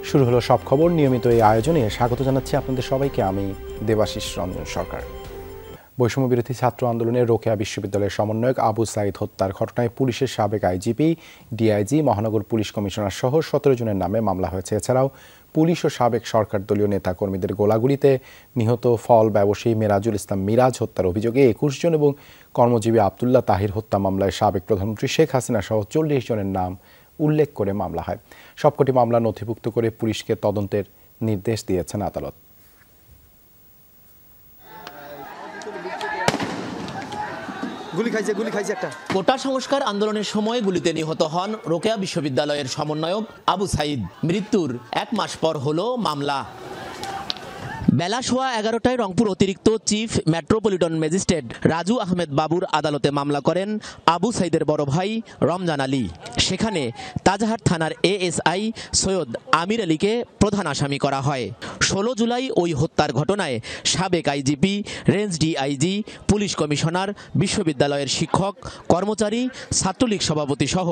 শুরু হলো সব খবর। নিয়মিত এই আয়োজনে স্বাগত জানাচ্ছি আপনাদের সবাইকে। আমি দেবাশিস রঞ্জন সরকার। বৈষম্য বিরোধী ছাত্র আন্দোলনের রোকেয়া বিশ্ববিদ্যালয়ের সমন্বয়ক আবু সাইদ হত্যার ঘটনায় পুলিশের সাবেক আইজিপি, ডিআইজি, মহানগর পুলিশ কমিশনার সহ 17 জনের নামে মামলা হয়েছে। এছাড়াও পুলিশ ও সাবেক সরকার দলীয় নেতাকর্মীদের গোলাগুলিতে নিহত ফল ব্যবসায়ী মেরাজুল ইসলাম মিরাজ হত্যার অভিযোগে 21 জন এবং কর্মজীবী আবদুল্লাহ তাহির হত্যা মামলায় সাবেক প্রধানমন্ত্রী শেখ হাসিনা সহ 40 জনের নাম উল্লেখ করে মামলা হয়। সবকটি মামলা নথিভুক্ত করে পুলিশকে তদন্তের নির্দেশ দিয়েছেন আদালত। কোটা সংস্কার আন্দোলনের সময় গুলিতে নিহত হন রোকেয়া বিশ্ববিদ্যালয়ের সমন্বয়ক আবু সাইদ। মৃত্যুর 1 মাস পর হলো মামলা। বেলা সোয়া 11টায় রংপুর অতিরিক্ত chief metropolitan magistrate Raju Ahmed বাবুর আদালতে মামলা করেন আবু সাইদের বড় ভাই রমজান আলী। সেখানে তাজহাট থানার এএসআই সৈয়দ আমির আলীকে প্রধান আসামি করা হয়। 16 জুলাই ওই হত্যার ঘটনায় সাবেক IGP, range DIG, police commissioner, বিশ্ববিদ্যালয়ের শিক্ষক, কর্মচারী, ছাত্রলীগ সভাপতি সহ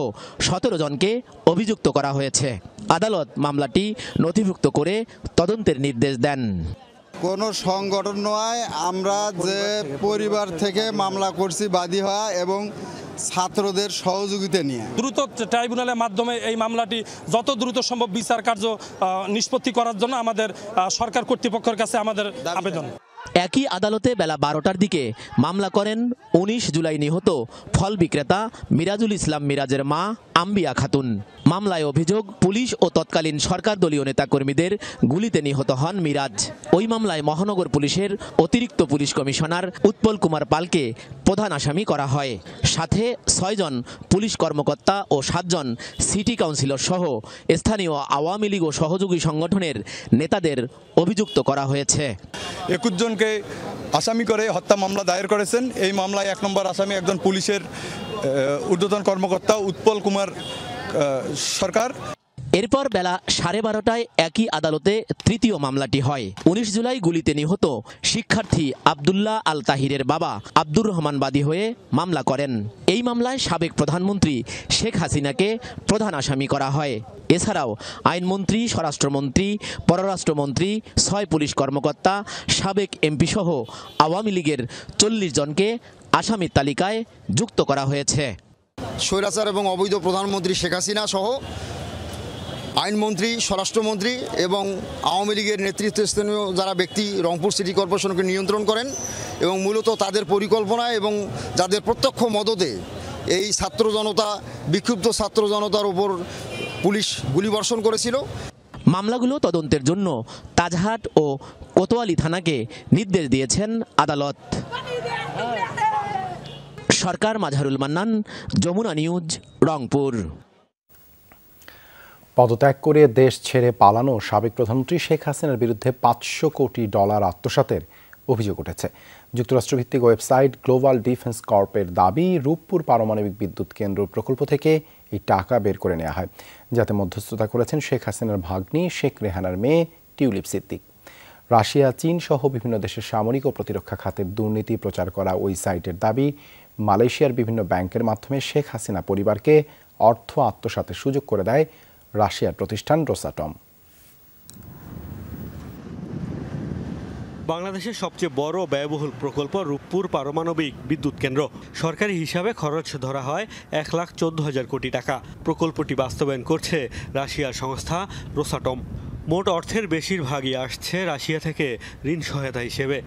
17 জনকে অভিযুক্ত করা হয়েছে। আদালত মামলাটি নথিভুক্ত করে তদন্তের নির্দেশ দেন। কোনো সংগঠন নয়, আমরা যে পরিবার থেকে মামলা করছি বাদী হওয়া এবং ছাত্রদের সহযোগিতা নিয়ে দ্রুত ট্রাইব্যুনালের মাধ্যমে এই মামলাটি যত দ্রুত সম্ভব বিচার কার্য নিষ্পত্তি করার জন্য আমাদের সরকার কর্তৃপক্ষের কাছে আমাদের আবেদন। একই আদালতে বেলা 12টার দিকে মামলা করেন 19 জুলাই নিহত ফল বিক্রেতা মিরাজুল ইসলাম মিরাজের মা আম্বিয়া খাতুন। মামলায় অভিযোগ, পুলিশ ও তৎকালীন সরকার দলীয় নেতাকর্মীদের গুলিতে নিহত হন মিরাজ। ওই মামলায় মহানগর পুলিশের অতিরিক্ত পুলিশ কমিশনার উৎপল কুমার পালকে প্রধান আসামি করা হয়। সাথে 6 জন পুলিশ কর্মকর্তা ও 7 জন সিটি কাউন্সিলর সহ স্থানীয় আওয়ামী লীগ ও সহযোগী সংগঠনের নেতাদের অভিযুক্ত করা হয়েছে। 21 জনকে আসামি করে হত্যা মামলা দায়ের করেছেন। এই মামলায় 1 নম্বর আসামি একজন পুলিশের ঊর্ধ্বতন কর্মকর্তা উৎপল কুমার সরকার। এরপর বেলা 12:30টায় একই আদালতে তৃতীয় মামলাটি হয়। 19 জুলাই গুলিতে নিহত শিক্ষার্থী আবদুল্লাহ আল তাহিরের বাবা আব্দুর রহমান বাদী হয়ে মামলা করেন। এই মামলায় সাবেক প্রধানমন্ত্রী শেখ হাসিনাকে প্রধান আসামি করা হয়। এছাড়াও আইনমন্ত্রী, স্বরাষ্ট্রমন্ত্রী, পররাষ্ট্রমন্ত্রী, 6 পুলিশ কর্মকর্তা, সাবেক এমপি সহ আওয়ামী লীগের 40 জনকে আসামির তালিকায় যুক্ত করা হয়েছে। স্বৈরাচার এবং অবৈধ প্রধানমন্ত্রী শেখ হাসিনা সহ আইনমন্ত্রী, স্বরাষ্ট্রমন্ত্রী এবং আওয়ামী লীগের নেতৃত্বস্থানীয় যারা ব্যক্তি রংপুর সিটি কর্পোরেশনকে নিয়ন্ত্রণ করেন এবং মূলত তাদের পরিকল্পনা এবং যাদের প্রত্যক্ষ মদতে এই ছাত্র জনতা, বিক্ষুব্ধ ছাত্র জনতার উপর পুলিশ গুলিবর্ষণ করেছিল। মামলাগুলো তদন্তের জন্য তাজহাট ও কোতোয়ালি থানাকে নির্দেশ দিয়েছেন আদালত। সরকার, মাঝহারুল মান্নান, যমুনা নিউজ, রংপুর। পদত্যাগ করে দেশ ছেড়ে পালানো সাবেক প্রধানমন্ত্রী শেখ হাসিনার বিরুদ্ধে $500 কোটি আত্মসাতের অভিযোগ উঠেছে। যুক্তরাষ্ট্রভিত্তিক ওয়েবসাইট গ্লোবাল ডিফেন্স কর্পের দাবি, রূপপুর পারমাণবিক বিদ্যুৎ কেন্দ্র প্রকল্প থেকে এই টাকা বের করে নেওয়া হয়, যাতে মধ্যস্থতা করেছেন শেখ হাসিনার ভাগ্নি শেখ রেহানার মেয়ে টিউলিপ সিদ্দিক। রাশিয়া, চীন সহ বিভিন্ন দেশের সামরিক ও প্রতিরক্ষা খাতের দুর্নীতি প্রচার করা ওই সাইটের দাবি, মালয়েশিয়ার বিভিন্ন ব্যাংকের মাধ্যমে শেখ হাসিনা পরিবারকে অর্থ আত্মসাতের সুযোগ করে দেয় রাশিয়ার প্রতিষ্ঠান রোসাটম। বাংলাদেশের সবচেয়ে বড় ব্যয়বহুল প্রকল্প রূপপুর পারমাণবিক বিদ্যুৎ কেন্দ্র। সরকারি হিসাবে খরচ ধরা হয় 1,14,000 কোটি টাকা। প্রকল্পটি বাস্তবায়ন করছে রাশিয়ার সংস্থা রোসাটম। মোট অর্থের বেশিরভাগই আসছে রাশিয়া থেকে ঋণ সহায়তা হিসেবে।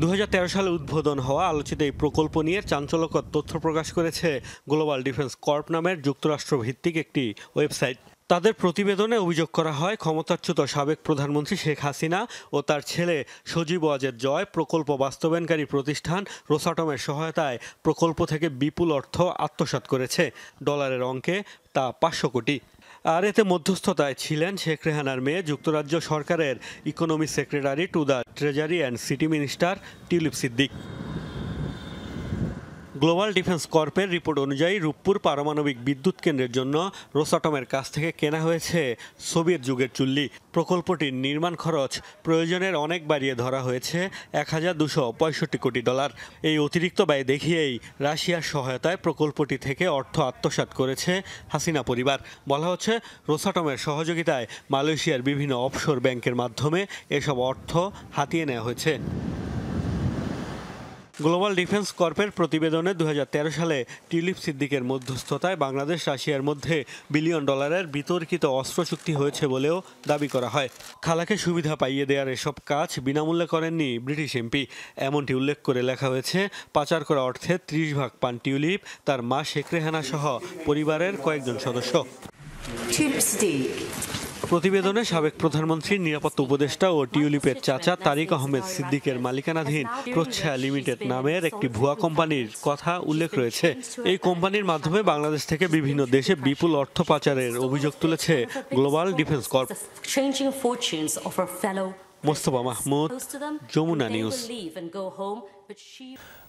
2013 সালে উদ্বোধন হওয়া আলোচিত এই প্রকল্প নিয়ে চাঞ্চল্যকর তথ্য প্রকাশ করেছে গ্লোবাল ডিফেন্স কর্প নামের যুক্তরাষ্ট্রভিত্তিক একটি ওয়েবসাইট। তাদের প্রতিবেদনে অভিযোগ করা হয়, ক্ষমতাচ্যুত সাবেক প্রধানমন্ত্রী শেখ হাসিনা ও তার ছেলে সজীব ওয়াজেদ জয় প্রকল্প বাস্তবায়নকারী প্রতিষ্ঠান রোসাটমের সহায়তায় প্রকল্প থেকে বিপুল অর্থ আত্মসাৎ করেছে। ডলারের অঙ্কে তা 500 কোটি। আর এতে মধ্যস্থতায় ছিলেন শেখ রেহানার মেয়ে, যুক্তরাজ্য সরকারের economy secretary to the treasury and city minister Tulip Siddiq. Global defence কর্পের রিপোর্ট অনুযায়ী রূপপুর পারমাণবিক বিদ্যুৎ কেন্দ্রের জন্য রোসাটমের কাছ থেকে কেনা হয়েছে সোভিয়েত যুগের চুল্লি। প্রকল্পটির নির্মাণ খরচ প্রয়োজনের অনেক বাড়িয়ে ধরা হয়েছে $1,265 কোটি। এই অতিরিক্ত ব্যয় দেখিয়েই রাশিয়ার সহায়তায় প্রকল্পটি থেকে অর্থ আত্মসাৎ করেছে হাসিনা পরিবার। বলা হচ্ছে রোসাটমের সহযোগিতায় মালয়েশিয়ার বিভিন্ন অফশোর ব্যাংকের মাধ্যমে এসব অর্থ হাতিয়ে নেওয়া হয়েছে। গ্লোবাল ডিফেন্স কর্পের প্রতিবেদনে 2013 সালে টিউলিপ সিদ্দিকের মধ্যস্থতায় বাংলাদেশ রাশিয়ার মধ্যে $1 বিলিয়ন বিতর্কিত অস্ত্র চুক্তি হয়েছে বলেও দাবি করা হয়। খালাকে সুবিধা পাইয়ে দেওয়ার এসব কাজ বিনামূল্যে করেননি ব্রিটিশ এমপি, এমনটি উল্লেখ করে লেখা হয়েছে পাচার করা অর্থে 30 ভাগ পান টিউলিপ, তার মা শেখ রেহানা সহ পরিবারের কয়েকজন সদস্য। প্রতিবেদনে সাবেক প্রধানমন্ত্রীর নিরাপত্তা উপদেষ্টা ও টিউলিপের চাচা তারিক আহমেদ সিদ্দিকের মালিকানাধীন প্রচ্ছায়া লিমিটেড নামের একটি ভুয়া কোম্পানির কথা উল্লেখ রয়েছে। এই কোম্পানির মাধ্যমে বাংলাদেশ থেকে বিভিন্ন দেশে বিপুল অর্থ পাচারের অভিযোগ তুলেছে global defence corp. Mostafa Mahmud, Jamuna news.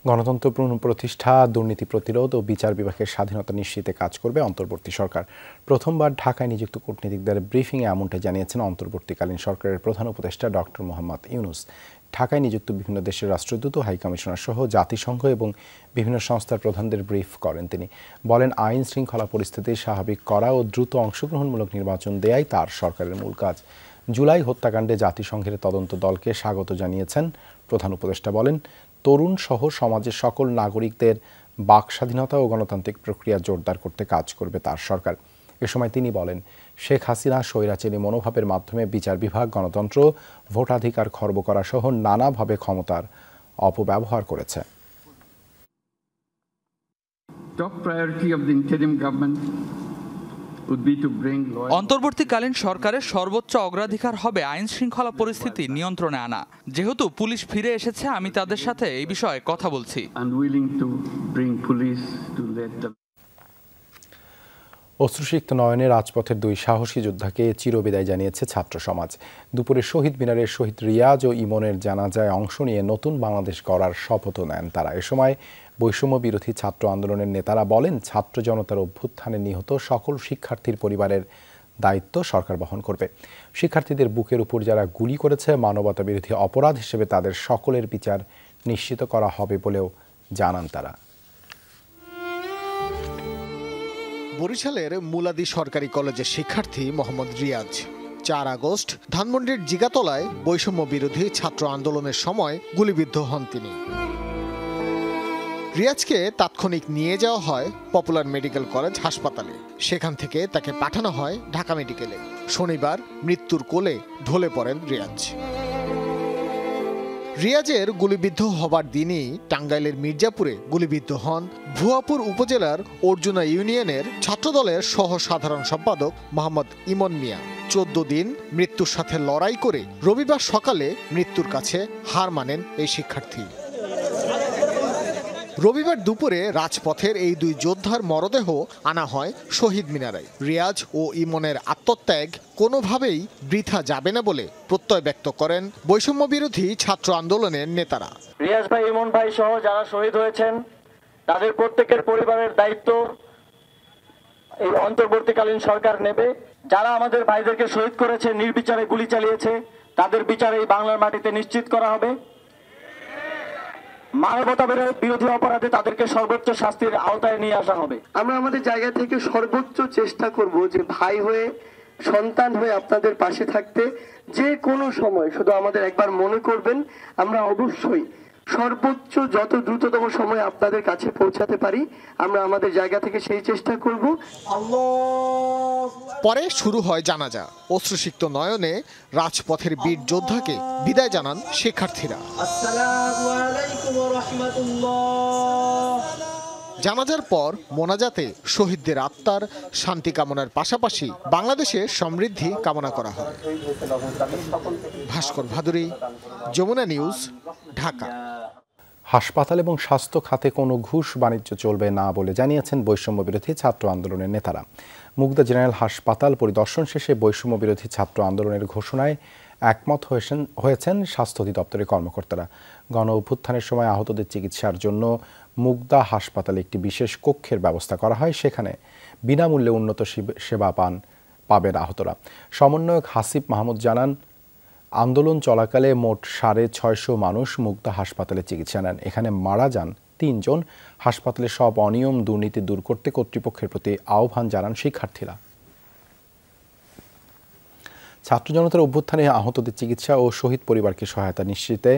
গণতন্ত্র পুনঃপ্রতিষ্ঠা, দুর্নীতি প্রতিরোধ ও বিচার বিভাগের স্বাধীনতা নিশ্চিতে কাজ করবে অন্তর্বর্তী সরকার। প্রথমবার ঢাকায় নিযুক্ত কূটনীতিকদের ব্রিফিংয়ে এমনটা জানিয়েছেন অন্তর্বর্তীকালীন সরকারের প্রধান উপদেষ্টা ডক্টর মোহাম্মদ ইউনূস। ঢাকায় নিযুক্ত বিভিন্ন দেশের রাষ্ট্রদূত ও হাইকমিশনার সহ জাতিসংঘ এবং বিভিন্ন সংস্থার প্রধানদের ব্রিফ করেন তিনি। বলেন, আইন শৃঙ্খলা পরিস্থিতি স্বাভাবিক করা ও দ্রুত অংশগ্রহণমূলক নির্বাচন দেয়াই তার সরকারের মূল কাজ। জুলাই হত্যাকাণ্ডে জাতিসংঘের তদন্ত দলকে স্বাগত জানিয়েছেন প্রধান উপদেষ্টা। বলেন, তরুণ সহ সমাজের সকল নাগরিকদের বাক স্বাধীনতা ও গণতান্ত্রিক প্রক্রিয়া জোরদার করতে কাজ করবে তার সরকার। এ সময় তিনি বলেন, শেখ হাসিনা স্বৈরাচারী মনোভাবের মাধ্যমে বিচার বিভাগ, গণতন্ত্র, ভোটাধিকার খর্ব করা সহ নানাভাবে ক্ষমতার অপব্যবহার করেছে। Top priority of the interim government would be to bring law. অন্তর্বর্তীকালীন সরকারের সর্বোচ্চ অগ্রাধিকার হবে আইন শৃঙ্খলা পরিস্থিতি নিয়ন্ত্রণে আনা। যেহেতু পুলিশ ফিরে এসেছে, আমি তাদের সাথে এই বিষয়ে কথা বলছি। Unwilling to bring police to let them. অশ্রুসিক্ত নয়নে রাজপথের দুই সাহসী যোদ্ধাকে চিরবিদায় জানিয়েছে ছাত্র সমাজ। দুপুরে শহীদ মিনারের শহীদ রিয়াজ ও ইমনের জানাজায় অংশ নিয়ে নতুন বাংলাদেশ গড়ার শপথও নেন তারা। এ সময় বৈষম্য বিরোধী ছাত্র আন্দোলনের নেতারা বলেন, ছাত্র জনতার অভ্যুত্থানে নিহত সকল শিক্ষার্থীর পরিবারের দায়িত্ব সরকার বহন করবে। শিক্ষার্থীদের বুকের উপর যারা গুলি করেছে, মানবতা বিরোধী অপরাধ হিসেবে তাদের সকলের বিচার নিশ্চিত করা হবে বলেও জানান তারা। বরিশালের মুলাদি সরকারি কলেজের শিক্ষার্থী মোহাম্মদ রিয়াজ 4 আগস্ট ধানমন্ডির জিগাতলায় বৈষম্য বিরোধী ছাত্র আন্দোলনের সময় গুলিবিদ্ধ হন তিনি। রিয়াজকে তাৎক্ষণিক নিয়ে যাওয়া হয় পপুলার মেডিকেল কলেজ হাসপাতালে। সেখান থেকে তাকে পাঠানো হয় ঢাকা মেডিকেলে। শনিবার মৃত্যুর কোলে ঢলে পড়েন রিয়াজ। রিয়াজের গুলিবিদ্ধ হবার দিনই টাঙ্গাইলের মির্জাপুরে গুলিবিদ্ধ হন ভুয়াপুর উপজেলার অর্জুনা ইউনিয়নের ছাত্রদলের সহ সাধারণ সম্পাদক মোহাম্মদ ইমন মিয়া। 14 দিন মৃত্যুর সাথে লড়াই করে রবিবার সকালে মৃত্যুর কাছে হার মানেন এই শিক্ষার্থী। রবিবার দুপুরে রাজপথের এই দুই যোদ্ধার মরদেহ আনা হয় শহীদ মিনারে। রিয়াজ ও ইমনের আত্মত্যাগ কোনোভাবেই বৃথা যাবে না বলে প্রত্যয় ব্যক্ত করেন বৈষম্য বিরোধী ছাত্র আন্দোলনের নেতারা। রিয়াজ ভাই, ইমন ভাই সহ যারা শহীদ হয়েছেন তাদের প্রত্যেকের পরিবারের দায়িত্ব এই অন্তর্বর্তীকালীন সরকার নেবে। যারা আমাদের ভাইদেরকে শহীদ করেছে, নির্বিচারে গুলি চালিয়েছে, তাদের বিচার এই বাংলার মাটিতে নিশ্চিত করা হবে। মানবতা বিরোধী অপরাধে তাদেরকে সর্বোচ্চ শাস্তির আওতায় নিয়ে আসা হবে। আমরা আমাদের জায়গা থেকে সর্বোচ্চ চেষ্টা করব যে ভাই হয়ে, সন্তান হয়ে আপনাদের পাশে থাকতে। যে কোনো সময় শুধু আমাদের একবার মনে করবেন, আমরা অবশ্যই সর্বোচ্চ যত দ্রুততম সময় আপনাদের কাছে পৌঁছাতে পারি আমরা আমাদের জায়গা থেকে সেই চেষ্টা করব। পরে শুরু হয় জানাজা। অশ্রুসিক্ত নয়নে রাজপথের বীর যোদ্ধাকে বিদায় জানান শিক্ষার্থীরা। জানাজার পর মোনাজাতে শহীদদের আত্মার শান্তি কামনার পাশাপাশি বাংলাদেশের সমৃদ্ধি কামনা করা হয়। ভাস্কর ভাদুরী, যমুনা নিউজ, ঢাকা। হাসপাতাল এবং স্বাস্থ্য খাতে কোনো ঘুষ বাণিজ্য চলবে না বলে জানিয়েছেন বৈষম্য বিরোধী ছাত্র আন্দোলনের নেতারা। মুগদা জেনারেল হাসপাতাল পরিদর্শন শেষে বৈষম্য বিরোধী ছাত্র আন্দোলনের ঘোষণায় একমত হয়েছেন স্বাস্থ্য অধিদপ্তরের কর্মকর্তারা। গণ অভ্যুত্থানের সময় আহতদের চিকিৎসার জন্য মুগদা হাসপাতালে একটি বিশেষ কক্ষের ব্যবস্থা করা হয়। সেখানে বিনামূল্যে উন্নত সেবা পাবেন আহতরা। সমন্বয়ক হাসিব মাহমুদ জানান, আন্দোলন চলাকালে মোট 650 মানুষ মুগদা হাসপাতালে চিকিৎসা নেন। এখানে মারা যান 3 জন। হাসপাতালে সব অনিয়ম দুর্নীতি দূর করতে কর্তৃপক্ষের প্রতি আহ্বান জানান শিক্ষার্থীরা। ছাত্র জনতার অভ্যুত্থানে আহতদের চিকিৎসা ও শহীদ পরিবারকে সহায়তা নিশ্চিতে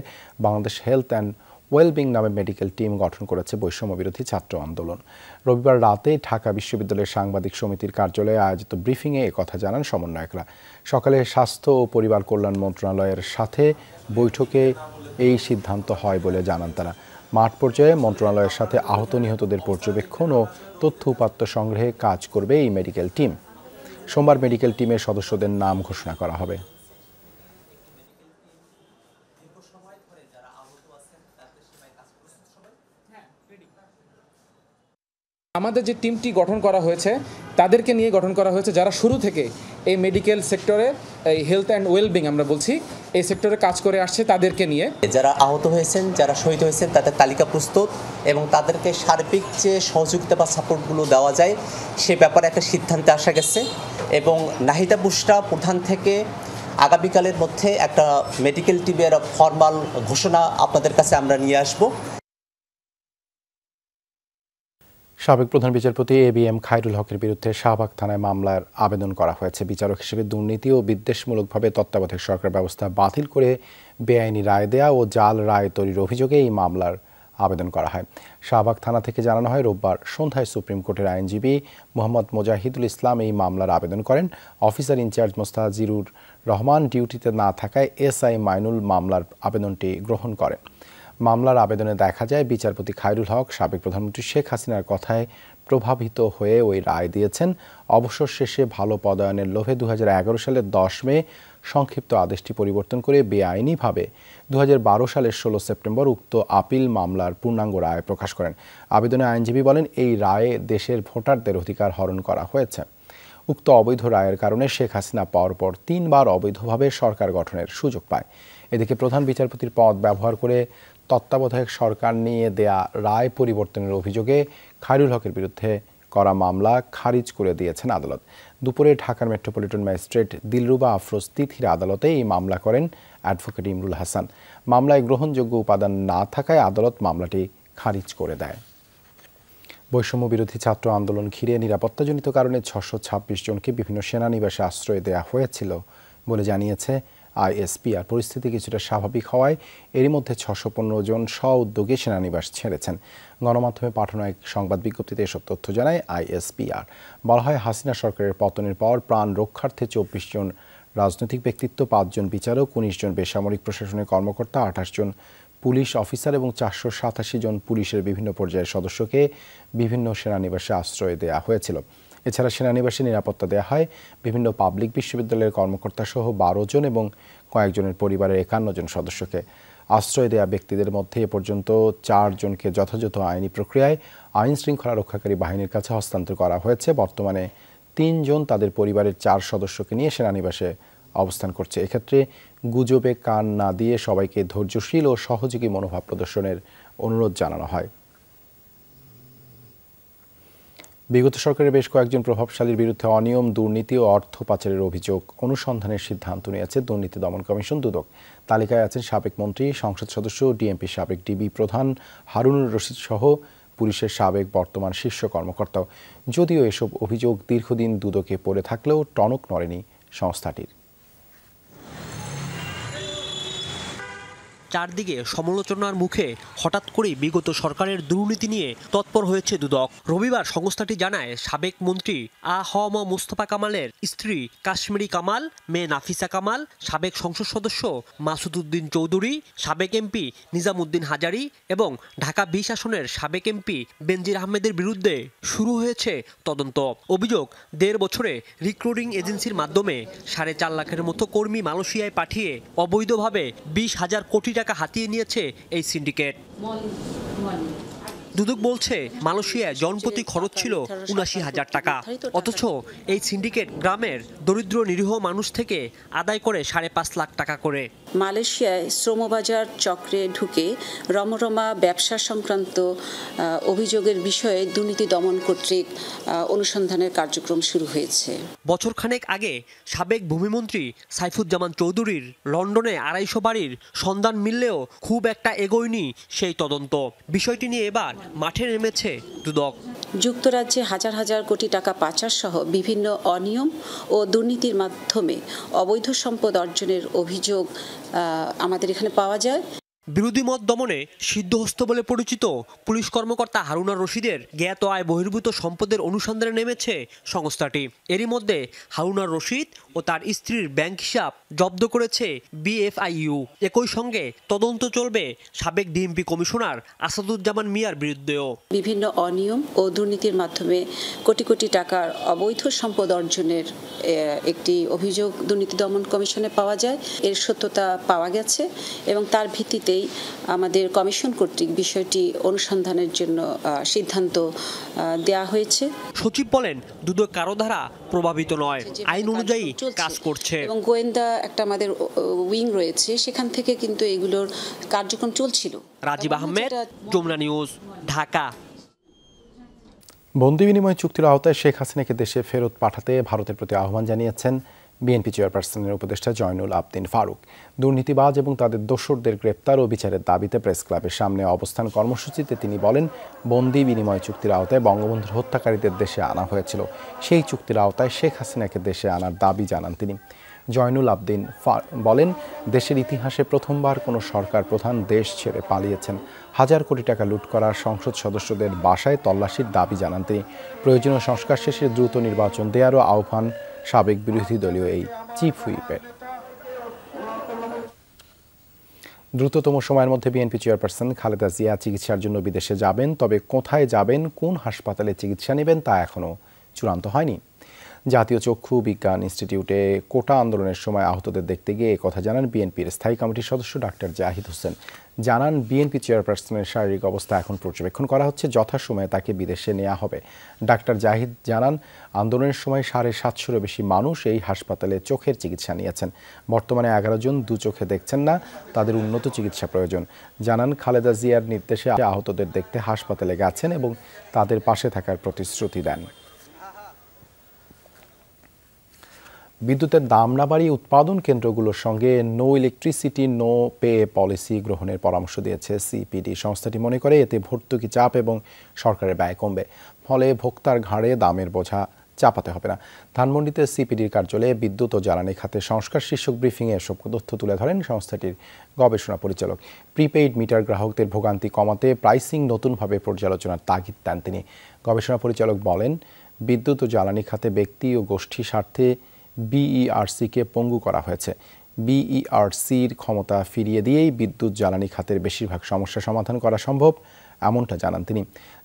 বাংলাদেশ হেলথ অ্যান্ড ওয়েলবিং নামে মেডিকেল টিম গঠন করেছে বৈষম্য বিরোধী ছাত্র আন্দোলন। রবিবার রাতে ঢাকা বিশ্ববিদ্যালয়ের সাংবাদিক সমিতির কার্যালয়ে আয়োজিত ব্রিফিংয়ে একথা জানান সমন্বয়করা। সকালে স্বাস্থ্য ও পরিবার কল্যাণ মন্ত্রণালয়ের সাথে বৈঠকে এই সিদ্ধান্ত হয় বলে জানান তারা। মাঠ পর্যায়ে মন্ত্রণালয়ের সাথে আহত নিহতদের পর্যবেক্ষণ ও তথ্য উপাত্ত সংগ্রহে কাজ করবে এই মেডিকেল টিম। সোমবার মেডিকেল টিমের সদস্যদের নাম ঘোষণা করা হবে। আমাদের যে টিমটি গঠন করা হয়েছে তাদেরকে নিয়ে গঠন করা হয়েছে যারা শুরু থেকে এই মেডিকেল সেক্টরে, এই হেলথ অ্যান্ড ওয়েলবিং আমরা বলছি, এই সেক্টরে কাজ করে আসছে তাদেরকে নিয়ে। যারা আহত হয়েছেন, যারা শহীদ হয়েছেন তাদের তালিকা প্রস্তুত এবং তাদেরকে সার্বিক যে সহযোগিতা বা সাপোর্টগুলো দেওয়া যায় সে ব্যাপারে একটা সিদ্ধান্তে আসা গেছে এবং নাহিদা বুশরা প্রধান থেকে আগামীকালের মধ্যে একটা মেডিকেল টিমের ফরমাল ঘোষণা আপনাদের কাছে আমরা নিয়ে আসব। সাবেক প্রধান বিচারপতি ABM খায়রুল হকের বিরুদ্ধে শাহবাগ থানায় মামলার আবেদন করা হয়েছে। বিচারক হিসেবে দুর্নীতি ও বিদ্বেষমূলকভাবে তত্ত্বাবধায়ক সরকার ব্যবস্থা বাতিল করে বেআইনি রায় দেয়া ও জাল রায় তৈরির অভিযোগে এই মামলার আবেদন করা হয়। শাহবাগ থানা থেকে জানানো হয়, রোববার সন্ধ্যায় সুপ্রিম কোর্টের আইনজীবী মোহাম্মদ মোজাহিদুল ইসলাম এই মামলার আবেদন করেন। অফিসার ইনচার্জ মোস্তাজিরুর রহমান ডিউটিতে না থাকায় SI মাইনুল মামলার আবেদনটি গ্রহণ করেন। মামলার আবেদনে দেখা যায়, বিচারপতি খায়রুল হক সাবেক প্রধানমন্ত্রী শেখ হাসিনার কথায় প্রভাবিত হয়ে ওই রায় দিয়েছেন। অবসর শেষে ভালো পদায়নের লোভে 2011 সালের 10 মে সংক্ষিপ্ত আদেশটি পরিবর্তন করে বেআইনিভাবে 2012 সালের 16 সেপ্টেম্বর উক্ত আপিল মামলার পূর্ণাঙ্গ রায় প্রকাশ করেন। আবেদনে আইনজীবী বলেন, এই রায়ে দেশের ভোটারদের অধিকার হরণ করা হয়েছে। উক্ত অবৈধ রায়ের কারণে শেখ হাসিনা পরপর 3 বার অবৈধভাবে সরকার গঠনের সুযোগ পায়। এদিকে প্রধান বিচারপতির পদ ব্যবহার করে তত্ত্বাবধায়ক সরকার নিয়ে দেয়া রায় পরিবর্তনের অভিযোগে খায়রুল হকের বিরুদ্ধে করা মামলা খারিজ করে দিয়েছেন আদালত। দুপুরে ঢাকার মেট্রোপলিটন ম্যাজিস্ট্রেট দিলরুবা আফরোজ তিথির আদালতে এই মামলা করেন অ্যাডভোকেট ইমরুল হাসান। মামলায় গ্রহণযোগ্য উপাদান না থাকায় আদালত মামলাটি খারিজ করে দেয়। বৈষম্য বিরোধী ছাত্র আন্দোলন ঘিরে নিরাপত্তাজনিত কারণে 626 জনকে বিভিন্ন সেনানিবাসে আশ্রয় দেওয়া হয়েছিল বলে জানিয়েছে ISPR। পরিস্থিতি কিছুটা স্বাভাবিক হওয়ায় এরই মধ্যে 615 জন স্ব-উদ্যোগে সেনানিবাস ছেড়েছেন। গণমাধ্যমে পাঠানো এক সংবাদ বিজ্ঞপ্তিতে এসব তথ্য জানায় ISPR। বলা হয়, হাসিনা সরকারের পতনের পর প্রাণ রক্ষার্থে 24 জন রাজনৈতিক ব্যক্তিত্ব, 5 জন বিচারক, 19 জন বেসামরিক প্রশাসনের কর্মকর্তা, 28 জন পুলিশ অফিসার এবং 487 জন পুলিশের বিভিন্ন পর্যায়ের সদস্যকে বিভিন্ন সেনানিবাসে আশ্রয় দেওয়া হয়েছিল। এছাড়া সেনানিবাসে নিরাপত্তা দেওয়া হয় বিভিন্ন পাবলিক বিশ্ববিদ্যালয়ের কর্মকর্তা সহ 12 জন এবং কয়েকজনের পরিবারের 51 জন সদস্যকে। আশ্রয় দেওয়া ব্যক্তিদের মধ্যে এ পর্যন্ত 4 জনকে যথাযথ আইনি প্রক্রিয়ায় আইন শৃঙ্খলা রক্ষাকারী বাহিনীর কাছে হস্তান্তর করা হয়েছে। বর্তমানে 3 জন তাদের পরিবারের 4 সদস্যকে নিয়ে সেনানিবাসে অবস্থান করছে। এক্ষেত্রে গুজবে কান না দিয়ে সবাইকে ধৈর্যশীল ও সহযোগী মনোভাব প্রদর্শনের অনুরোধ জানানো হয়। বিগত সরকারের বেশ কয়েকজন প্রভাবশালীর বিরুদ্ধে অনিয়ম, দুর্নীতি ও অর্থ পাচারের অভিযোগ অনুসন্ধানের সিদ্ধান্ত নিয়েছে দুর্নীতি দমন কমিশন দুদক। তালিকায় আছেন সাবেক মন্ত্রী, সংসদ সদস্য, ডিএমপি সাবেক ডিবি প্রধান হারুনুর রশিদ সহ পুলিশের সাবেক বর্তমান শীর্ষ কর্মকর্তাও। যদিও এসব অভিযোগ দীর্ঘদিন দুদকে পড়ে থাকলেও টনক নড়েনি সংস্থাটির। চারদিকে সমালোচনার মুখে হঠাৎ করে বিগত সরকারের দুর্নীতি নিয়ে তৎপর হয়েছে দুদক। রবিবার সংস্থাটি জানায়, সাবেক মন্ত্রী আ.হ.ম মুস্তফা কামালের স্ত্রী কাশ্মীরি কামাল, মেয়ে নাফিসা কামাল, সাবেক সংসদ সদস্য মাসুদ উদ্দিন চৌধুরী, সাবেক এমপি নিজামুদ্দিন হাজারি এবং ঢাকা 20 আসনের সাবেক এমপি বেনজির আহমেদের বিরুদ্ধে শুরু হয়েছে তদন্ত। অভিযোগ, 1.5 বছরে রিক্রুটিং এজেন্সির মাধ্যমে 4.5 লাখের মতো কর্মী মালয়েশিয়ায় পাঠিয়ে অবৈধভাবে 20,000 কোটি টাকা হাতিয়ে নিয়েছে এই সিন্ডিকেট। দুদক বলছে মালয়েশিয়ায় জনপ্রতি খরচ ছিল ৭৯,০০০ টাকা, অথচ এই সিন্ডিকেট গ্রামের দরিদ্র নিরীহ মানুষ থেকে আদায় করে ৫.৫ লাখ টাকা করে। মালয়েশিয়ায় শ্রমবাজার চক্রে ঢুকে রমরমা ব্যবসা সংক্রান্ত অভিযোগের বিষয়ে দুর্নীতি দমন কর্তৃক অনুসন্ধানের কার্যক্রম শুরু হয়েছে। বছরখানেক আগে সাবেক ভূমিমন্ত্রী সাইফুজ্জামান চৌধুরীর লন্ডনে ২৫০ বাড়ির সন্ধান মিললেও খুব একটা এগোয়নি সেই তদন্ত। বিষয়টি নিয়ে এবার মাঠে নেমেছে দুদক। যুক্তরাজ্যে হাজার হাজার কোটি টাকা পাচার সহ বিভিন্ন অনিয়ম ও দুর্নীতির মাধ্যমে অবৈধ সম্পদ অর্জনের অভিযোগ আমাদের এখানে পাওয়া যায়। বিরোধী মত দমনে সিদ্ধহস্ত বলে পরিচিত পুলিশ কর্মকর্তা হারুনার রশিদের জ্ঞাত আয় বহির্ভূত সম্পদের অনুসন্ধানে নেমেছে সংস্থাটি। এরই মধ্যে হারুনার রশিদ ও তার স্ত্রীর ব্যাংক হিসাব জব্দ করেছে বিএফআইইউ। একই সঙ্গে তদন্ত চলবে সাবেক ডিএমপি কমিশনার আসাদুজ্জামান মিয়ার বিরুদ্ধেও। বিভিন্ন অনিয়ম ও দুর্নীতির মাধ্যমে কোটি কোটি টাকার অবৈধ সম্পদ অর্জনের একটি অভিযোগ দুর্নীতি দমন কমিশনে পাওয়া যায়। এর সত্যতা পাওয়া গেছে এবং তার ভিত্তিতে আমাদের কমিশন কর্তৃক বিষয়টি অনুসন্ধানের জন্য সিদ্ধান্ত দেয়া হয়েছে। সচিব বলেন দুদক কারো দ্বারা প্রভাবিত নয়, আইন অনুযায়ী কাজ করছে এবং গোয়েন্দা একটা আমাদের উইং রয়েছে, সেখান থেকে কিন্তু এগুলোর কার্যক্রম চলছিল। রাজীব আহমেদ, যমুনা নিউজ, ঢাকা। বন্দি বিনিময় চুক্তির আওতায় শেখ হাসিনাকে দেশে ফেরত পাঠাতে ভারতের প্রতি আহ্বান জানিয়েছেন বিএনপি চেয়ারপারসনের উপদেষ্টা জয়নুল আবদিন ফারুক। দুর্নীতিবাজ এবং তাদের দোসরদের গ্রেপ্তার ও বিচারের দাবিতে প্রেস ক্লাবের সামনে অবস্থান কর্মসূচিতে তিনি বলেন, বন্দি বিনিময় চুক্তির আওতায় বঙ্গবন্ধুর হত্যাকারীদের দেশে আনা হয়েছিল। সেই চুক্তির আওতায় শেখ হাসিনাকে দেশে আনার দাবি জানান তিনি। জয়নুল আবদিন বলেন, দেশের ইতিহাসে প্রথমবার কোনো সরকার প্রধান দেশ ছেড়ে পালিয়েছেন। হাজার কোটি টাকা লুট করা সংসদ সদস্যদের বাসায় তল্লাশির দাবি জানান তিনি। প্রয়োজনীয় সংস্কার শেষে দ্রুত নির্বাচন দেওয়ারও আহ্বান সাবেক বিরোধী দলীয় এই চিফ হুইপের। দ্রুততম সময়ের মধ্যে বিএনপি চেয়ারপারসন খালেদা জিয়া চিকিৎসার জন্য বিদেশে যাবেন, তবে কোথায় যাবেন, কোন হাসপাতালে চিকিৎসা নেবেন তা এখনও চূড়ান্ত হয়নি। জাতীয় চক্ষু বিজ্ঞান ইনস্টিটিউটে কোটা আন্দোলনের সময় আহতদের দেখতে গিয়ে কথা জানান বিএনপির স্থায়ী কমিটির সদস্য ডাক্তার জাহিদ হোসেন। জানান, বিএনপি চেয়ারপারসনের শারীরিক অবস্থা এখন পর্যবেক্ষণ করা হচ্ছে, যথাসময়ে তাকে বিদেশে নেওয়া হবে। ডাক্তার জাহিদ জানান, আন্দোলনের সময় 750-এরও বেশি মানুষ এই হাসপাতালে চোখের চিকিৎসা নিয়েছেন। বর্তমানে 11 জন দু চোখে দেখছেন না, তাদের উন্নত চিকিৎসা প্রয়োজন। জানান, খালেদা জিয়ার নির্দেশে আহতদের দেখতে হাসপাতালে গেছেন এবং তাদের পাশে থাকার প্রতিশ্রুতি দেন। বিদ্যুতের দাম না বাড়িয়ে উৎপাদন কেন্দ্রগুলোর সঙ্গে no electricity no pay policy গ্রহণের পরামর্শ দিয়েছে সিপিডি। সংস্থাটি মনে করে এতে ভর্তুকি চাপ এবং সরকারের ব্যয় কমবে, ফলে ভোক্তার ঘাড়ে দামের বোঝা চাপাতে হবে না। ধানমন্ডিতে সিপিডির কার্যালয়ে বিদ্যুৎ ও জ্বালানি খাতে সংস্কার শীর্ষক ব্রিফিংয়ে এসব তথ্য তুলে ধরেন সংস্থাটির গবেষণা পরিচালক। প্রিপেইড মিটার গ্রাহকদের ভোগান্তি কমাতে প্রাইসিং নতুনভাবে পর্যালোচনার তাগিদ দেন তিনি। গবেষণা পরিচালক বলেন, বিদ্যুৎ ও জ্বালানি খাতে ব্যক্তি ও গোষ্ঠী স্বার্থে বিইআরসিকে পঙ্গু করা হয়েছে। বিইআরসির ক্ষমতা ফিরিয়ে দিয়েই বিদ্যুৎ জ্বালানি খাতের বেশিরভাগ সমস্যা সমাধান করা সম্ভব, এমনটা জানান তিনি।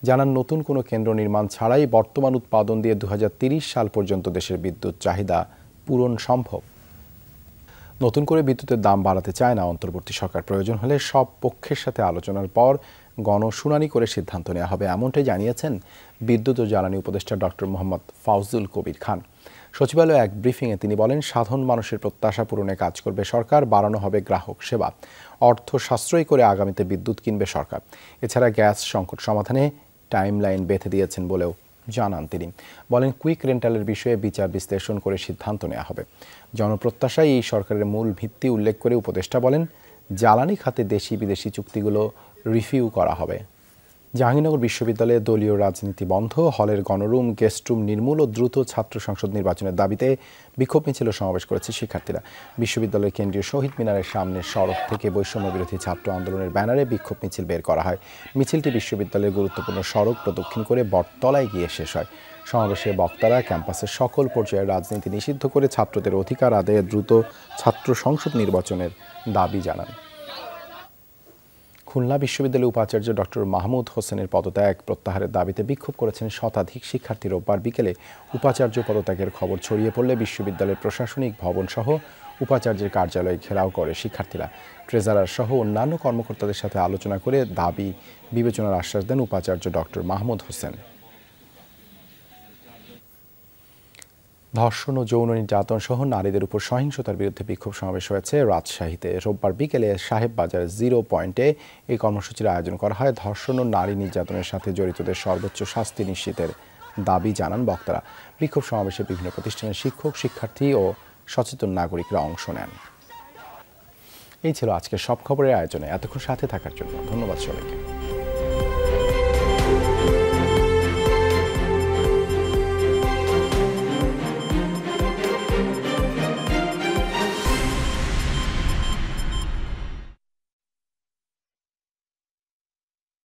জানান, নতুন কোনো কেন্দ্র নির্মাণ ছাড়াই বর্তমান উৎপাদন দিয়ে 2030 সাল পর্যন্ত দেশের বিদ্যুৎ চাহিদা পূরণ সম্ভব। নতুন করে বিদ্যুতের দাম বাড়াতে চায় না অন্তর্বর্তী সরকার। প্রয়োজন হলে সব পক্ষের সাথে আলোচনার পর গণশুনানি করে সিদ্ধান্ত নেওয়া হবে, এমনটাই জানিয়েছেন বিদ্যুৎ ও জ্বালানি উপদেষ্টা ডক্টর মোহাম্মদ ফাউজুল কবির খান। সচিবালয়ে এক ব্রিফিংয়ে তিনি বলেন, সাধারণ মানুষের প্রত্যাশা পূরণে কাজ করবে সরকার, বাড়ানো হবে গ্রাহক সেবা, অর্থ সাশ্রয় করে আগামীতে বিদ্যুৎ কিনবে সরকার। এছাড়া গ্যাস সংকট সমাধানে টাইমলাইন বেঁধে দিয়েছেন বলেও জানান তিনি। বলেন, কুইক রেন্টালের বিষয়ে বিচার বিশ্লেষণ করে সিদ্ধান্ত নেওয়া হবে। জনপ্রত্যাশাই এই সরকারের মূল ভিত্তি উল্লেখ করে উপদেষ্টা বলেন, জ্বালানি খাতে দেশি বিদেশি চুক্তিগুলো রিভিউ করা হবে। জাহাঙ্গীরনগর বিশ্ববিদ্যালয়ে দলীয় রাজনীতি বন্ধ, হলের গণরুম গেস্টরুম নির্মূল ও দ্রুত ছাত্র সংসদ নির্বাচনের দাবিতে বিক্ষোভ মিছিল সমাবেশ করেছে শিক্ষার্থীরা। বিশ্ববিদ্যালয়ের কেন্দ্রীয় শহীদ মিনারের সামনের সড়ক থেকে বৈষম্য বিরোধী ছাত্র আন্দোলনের ব্যানারে বিক্ষোভ মিছিল বের করা হয়। মিছিলটি বিশ্ববিদ্যালয়ের গুরুত্বপূর্ণ সড়ক প্রদক্ষিণ করে বটতলায় গিয়ে শেষ হয়। সমাবেশে বক্তারা ক্যাম্পাসের সকল পর্যায়ের রাজনীতি নিষিদ্ধ করে ছাত্রদের অধিকার আদায়ে দ্রুত ছাত্র সংসদ নির্বাচনের দাবি জানান। খুলনা বিশ্ববিদ্যালয়ের উপাচার্য ডক্টর মাহমুদ হোসেনের পদত্যাগ প্রত্যাহারের দাবিতে বিক্ষোভ করেছেন শতাধিক শিক্ষার্থী। রোববার বিকেলে উপাচার্য পদত্যাগের খবর ছড়িয়ে পড়লে বিশ্ববিদ্যালয়ের প্রশাসনিক ভবন সহ উপাচার্যের কার্যালয় ঘেরাও করে শিক্ষার্থীরা। ট্রেজারার সহ অন্যান্য কর্মকর্তাদের সাথে আলোচনা করে দাবি বিবেচনার আশ্বাস দেন উপাচার্য ডক্টর মাহমুদ হোসেন। ধর্ষণ ও যৌন নির্যাতন সহ নারীদের উপর সহিংসতার বিরুদ্ধে বিক্ষোভ সমাবেশ হয়েছে রাজশাহীতে। রোববার বিকেলে সাহেববাজার 0 পয়েন্টে এই কর্মসূচির আয়োজন করা হয়। ধর্ষণ ও নারী নির্যাতনের সাথে জড়িতদের সর্বোচ্চ শাস্তি নিশ্চিতের দাবি জানান বক্তারা। বিক্ষোভ সমাবেশে বিভিন্ন প্রতিষ্ঠানের শিক্ষক, শিক্ষার্থী ও সচেতন নাগরিকরা অংশ নেন। এই ছিল আজকের সব খবরের আয়োজনে। এতক্ষণ সাথে থাকার জন্য ধন্যবাদ সবাইকে।